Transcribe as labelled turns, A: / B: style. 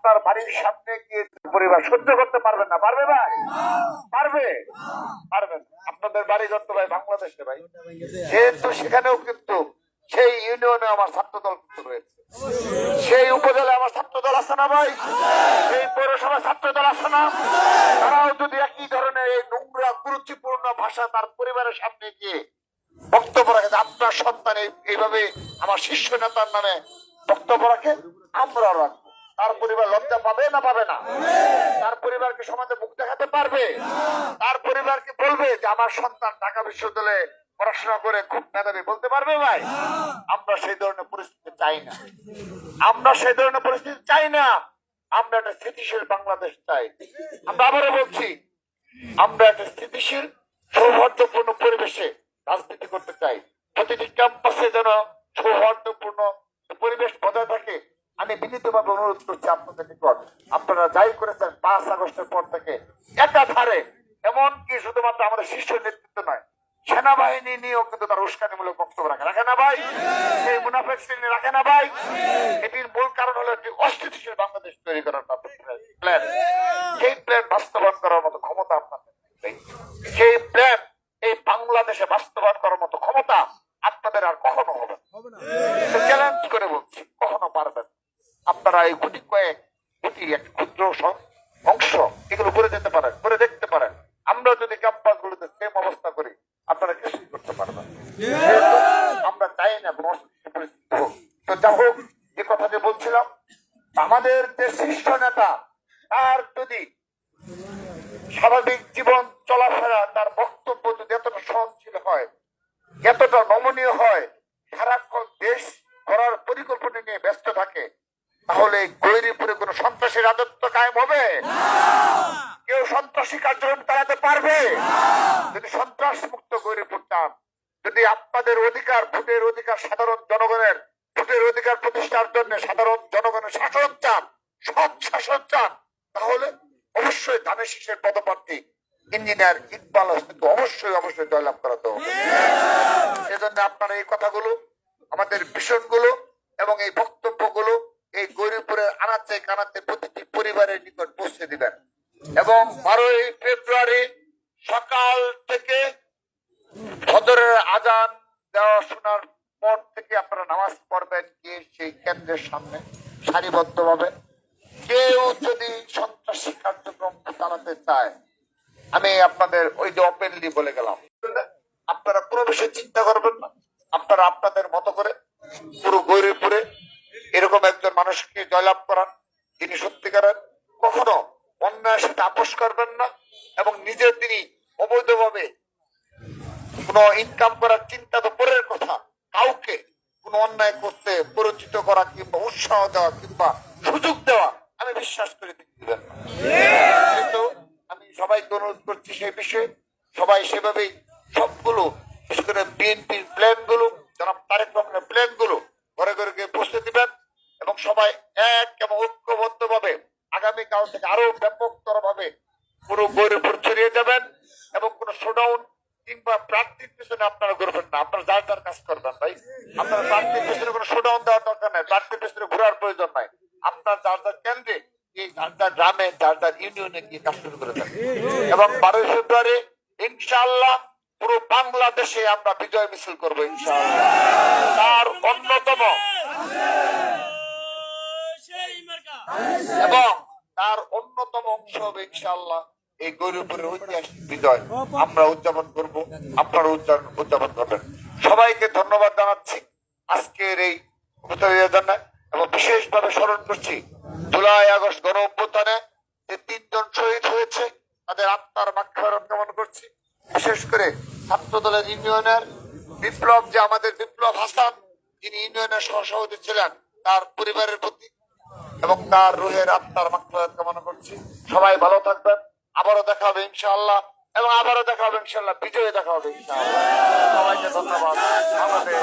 A: আপনার বাড়ির সামনে গিয়ে পরিবার সহ্য করতে পারবেন না, পারবে ভাই? পারবে? পারবেন। আপনাদের বাড়ি করতে ভাই বাংলাদেশে ভাই, যেহেতু সেখানেও কিন্তু সেই ইউনিয়নে আমার ছাত্রদল কিন্তু রয়েছে, সেই উপজেলায় আমার ছাত্রদল আছে না ভাই, সেই পৌরসভায় ছাত্রদল আছে না? তারাও যদি একই ধরনের এই নোংরা কুরুচিপূর্ণ ভাষা তার পরিবারের সামনে গিয়ে বক্তব্য রাখে, আপনার সন্তান এইভাবে আমার শীর্ষ নেতার নামে বক্তব্য রাখে, আমরাও রাখবো, তার পরিবার লজ্জা পাবে না পাবে না? তার পরিবারকে সমাজে মুখ দেখাতে পারবে? তার পরিবারকে বলবে যে আমার সন্তান ঢাকা বিশ্ববিদ্যালয়ে পড়াশোনা করে খুব মেধাবী, বলতে পারবে ভাই? আমরা সেই ধরনের পরিস্থিতি চাই না, আমরা সেই ধরনের পরিস্থিতি চাই না। আমরা একটা স্থিতিশীল বাংলাদেশ চাই। আমরা আবারও বলছি, আমরা একটা স্থিতিশীল সৌহার্দ্যপূর্ণ পরিবেশে রাজনীতি করতে চাই। প্রতিটি ক্যাম্পাসে যেন সৌহার্দ্যপূর্ণ পরিবেশ বজায় থাকে। আমি বিনীতভাবে অনুরোধ করছি আপনাদের নিকট, আপনারা যাই করেছেন 5 আগস্টের পর থেকে একাধারে, এমনকি শুধুমাত্র আমাদের শীর্ষ নেতৃত্ব নয়, সেনাবাহিনী নিয়েও কিন্তু তার উস্কানিমূলক বক্তব্য রাখে না ভাই? সেই মুনাফেক শ্রেণী রাখে না ভাই? এটির মূল কারণ হলো একটি অস্থিতিশীল বাংলাদেশ তৈরি করার প্ল্যান। সেই প্ল্যান বাস্তবায়ন করার মতো ক্ষমতা আপনাদের নেই। সেই প্ল্যান এই বাংলাদেশে বাস্তবায়ন করার মতো ক্ষমতা আপনাদের আর কখনো হবে না। চ্যালেঞ্জ করে বলছি, কখনো পারবেন। আপনারা এই গুটি এক ক্ষুদ্র অংশ এগুলো করে যেতে পারেন, করে দেখতে পারেন। আমরা যদি ক্যাম্পাস গুলোতে সেম অবস্থা করি, আপনারা কিছুই করতে পারবেন। আমরা চাই না কোনো পরিস্থিতি হোক। তো যা হোক, যে কথাটি বলছিলাম, আমাদের যে শীর্ষ নেতা, তার যদি স্বাভাবিক জীবন চলাফেরা, তার বক্তব্য যদি এতটা সহনশীল হয়, এতটা নমনীয় হয়, সারাক্ষণ দেশ করার পরিকল্পনা নিয়ে ব্যস্ত থাকে, তাহলে গৈরীপুরে কোন সন্ত্রাসী রাজত্ব কায়েম হবে? কেউ সন্ত্রাসী কার্যক্রম চালাতে পারবে? যদি সন্ত্রাস মুক্ত গৈরীপুর চান, যদি আপনাদের অধিকার, ভোটের অধিকার, সাধারণ জনগণের ভোটের অধিকার প্রতিষ্ঠার জন্য সাধারণ জনগণের শাসন চান, সৎ শাসন চান, তাহলে অবশ্যই ধানের শীষের পদপ্রার্থী ইঞ্জিনিয়ার ইকবাল হোসেনকে অবশ্যই জয়লাভ করাতে হবে। সেজন্য আপনারা এই কথাগুলো, আমাদের ভীষণগুলো এবং এই বক্তব্যগুলো এই গৈরীপুরের আনাচে কানাচে প্রতিটি পরিবারের নিকট পৌঁছে দিবেন। এবং 12ই ফেব্রুয়ারি সকাল থেকে ফজরের আজান দেওয়া শোনার পর থেকে আপনারা নামাজ পড়বেন গিয়ে সেই কেন্দ্রের সামনে সারিবদ্ধভাবে। কেউ যদি সন্ত্রাসী কার্যক্রম চালাতে চায়, আমি আপনাদের ওই যে ওপেনলি বলে গেলাম, আপনারা কোনো বিষয়ে চিন্তা করবেন না। আপনারা আপনাদের মতো করে পুরো গৈরীপুরে এরকম একজন মানুষকে জয়লাভ করান, যিনি সত্যিকারের কখনো অন্যায়ের সাথে আপোষ করবেন না, এবং নিজের তিনি অবৈধভাবে কোনো ইনকাম করার চিন্তা তো পরের কথা, কাউকে কোনো অন্যায় করতে পরিচিত করা কিংবা উৎসাহ দেওয়া কিংবা সুযোগ দেওয়া আমি বিশ্বাস করে দিবেন না। কিন্তু আমি সবাইকে অনুরোধ করছি সেই বিষয়ে সবাই সেভাবেই সবগুলো, বিশেষ করে বিএনপির প্ল্যান গুলো, জনাব তারেক রহমানের প্ল্যান গুলো ঘরে ঘরে গিয়ে পৌঁছে দিবেন, এবং সবাই এক এবং ঐক্যবদ্ধ ভাবে আগামীকাল থেকে আরো ব্যাপকতর ভাবে পুরো গৈরীপুর ছড়িয়ে যাবেন। এবং কোনো শোডাউন কিংবা প্রার্থীর পিছনে আপনারা করবেন না, আপনারা যার যার কাজ করবেন ভাই। আপনারা প্রার্থীর পিছনে কোনো শোডাউন দেওয়ার দরকার নাই, প্রার্থীর পিছনে ঘোরার প্রয়োজন নাই। আপনার যার যার কেন্দ্রে, এই যার যার গ্রামে, যার যার ইউনিয়নে গিয়ে কাজ শুরু করে থাকেন। এবং 12ই ফেব্রুয়ারি ইনশাআল্লাহ পুরো বাংলাদেশে আমরা বিজয় মিছিল করবো ইনশাআল্লাহ। তার অন্যতম অংশ হবে ইনশাআল্লাহ এই গৈরীপুরের ঐতিহাসিক বিজয় আমরা উদযাপন করব, আপনারা উদযাপন করবেন। সবাইকে ধন্যবাদ জানাচ্ছি আজকের এই জন্য, এবং বিশেষভাবে স্মরণ করছি জুলাই আগস্ট গণ অভ্যুত্থানে যে 3 জন শহীদ হয়েছে, তাদের আত্মার মাগফিরাত কামনা করছি। বিশেষ করে ছাত্র দলের ইউনিয়নের বিপ্লব, যে আমাদের বিপ্লব হাসান, যিনি ইউনিয়নের সহসভাপতি ছিলেন, তার পরিবারের প্রতি এবং তার রুহের আত্মার মাগফিরাত কামনা করছি। সবাই ভালো থাকবেন, আবারও দেখা হবে ইনশাআল্লাহ, এবং আবারও দেখা হবে ইনশাআল্লাহ, বিজয়ে দেখা হবে ইনশাআল্লাহ। সবাইকে ধন্যবাদ। আমাদের